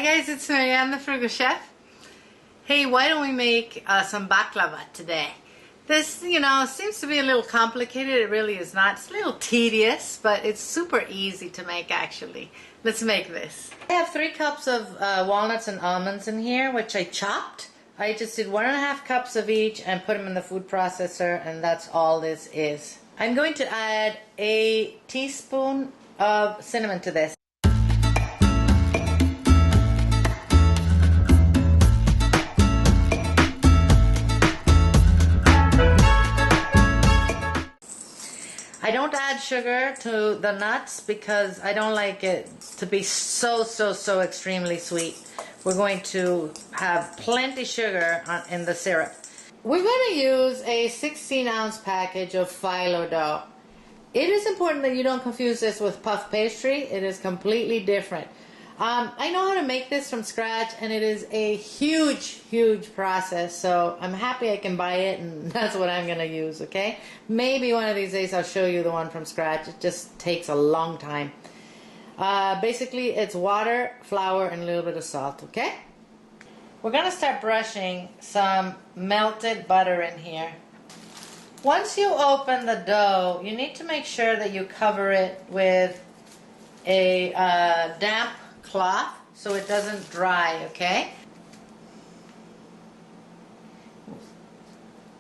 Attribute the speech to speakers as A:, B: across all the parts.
A: Hi guys, it's Marianne, the Frugal Chef. Hey, why don't we make some baklava today? This, seems to be a little complicated. It really is not. It's a little tedious, but it's super easy to make actually. Let's make this. I have 3 cups of walnuts and almonds in here, which I chopped. I just did 1.5 cups of each and put them in the food processor, and that's all this is. I'm going to add a teaspoon of cinnamon to this. I don't add sugar to the nuts because I don't like it to be so extremely sweet. We're going to have plenty sugar in the syrup. We're going to use a 16-ounce package of Fillo dough. It is important that you don't confuse this with puff pastry. It is completely different. I know how to make this from scratch, and it is a huge process, so I'm happy I can buy it, and that's what I'm going to use, okay? Maybe one of these days I'll show you the one from scratch. It just takes a long time. Basically, it's water, flour, and a little bit of salt, okay? We're going to start brushing some melted butter in here. Once you open the dough, you need to make sure that you cover it with a damp cloth so it doesn't dry, okay?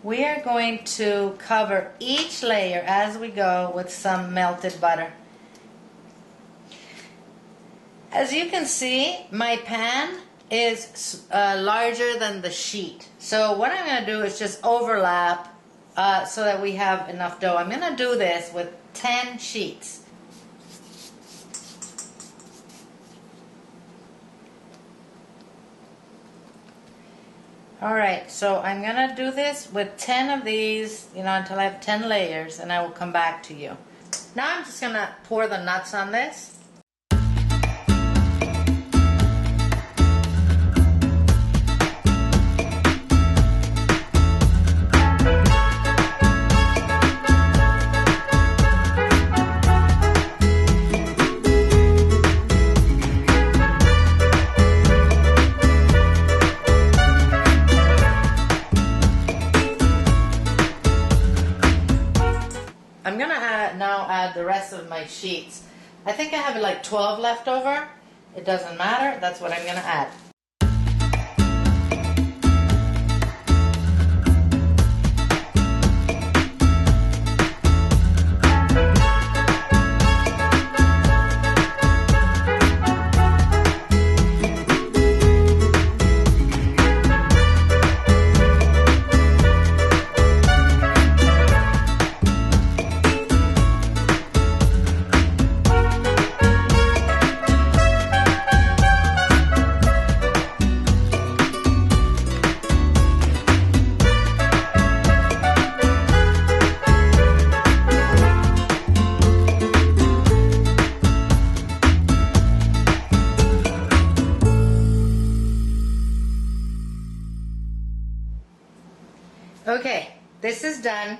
A: We are going to cover each layer as we go with some melted butter. As you can see, my pan is larger than the sheet. So what I'm going to do is just overlap so that we have enough dough. I'm going to do this with 10 sheets. Alright, so I'm going to do this with 10 of these, until I have 10 layers, and I will come back to you. Now I'm just going to pour the nuts on this. I'm going to now add the rest of my sheets. I think I have like 12 left over. It doesn't matter. That's what I'm going to add. Okay, this is done.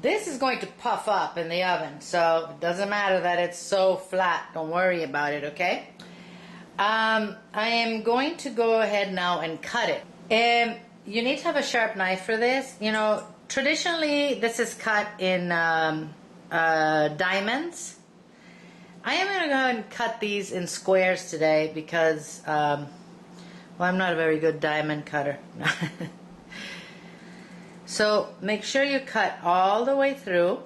A: This is going to puff up in the oven, so it doesn't matter that it's so flat. Don't worry about it, okay? I am going to go ahead now and cut it. You need to have a sharp knife for this. Traditionally this is cut in diamonds. I am going to go ahead and cut these in squares today because, well, I'm not a very good diamond cutter. So make sure you cut all the way through.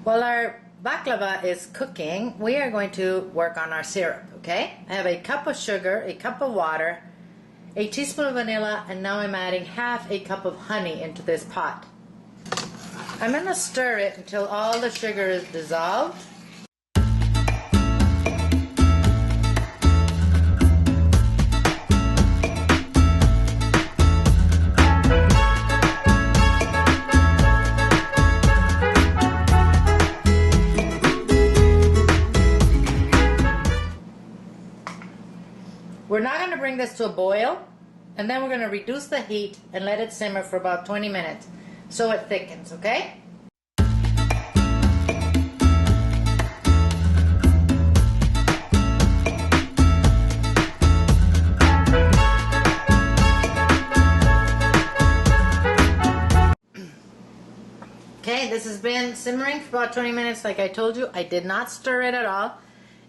A: While our baklava is cooking, we are going to work on our syrup, okay? I have a cup of sugar, a cup of water, a teaspoon of vanilla, and now I'm adding half a cup of honey into this pot. I'm going to stir it until all the sugar is dissolved. bring this to a boil, and then we're going to reduce the heat and let it simmer for about 20 minutes so it thickens, okay? Okay, this has been simmering for about 20 minutes. Like I told you, I did not stir it at all.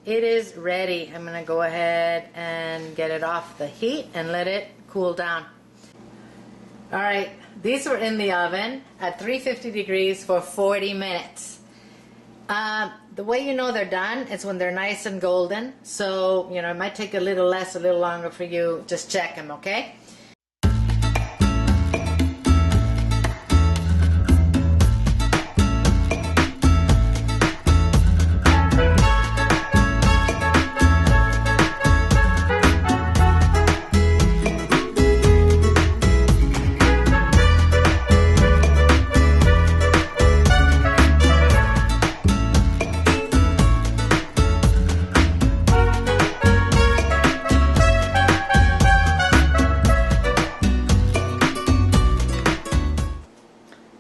A: It is ready. I'm gonna go ahead and get it off the heat and let it cool down. All right, these were in the oven at 350 degrees for 40 minutes. The way you know they're done is when they're nice and golden. So, you know, it might take a little less, a little longer for you. Just check them, okay?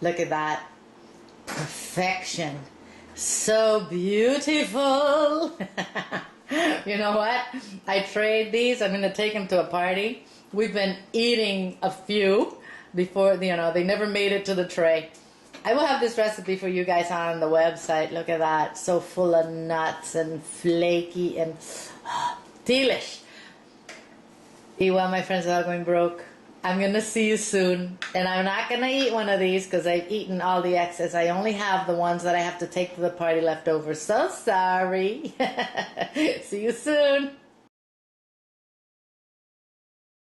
A: Look at that. Perfection. So beautiful. You know what? I trade these. I'm going to take them to a party. We've been eating a few before, you know, they never made it to the tray. I will have this recipe for you guys on the website. Look at that. So full of nuts and flaky and delish. Eat well, my friends, without going broke. I'm going to see you soon. And I'm not going to eat one of these because I've eaten all the excess. I only have the ones that I have to take to the party left over. So sorry. See you soon.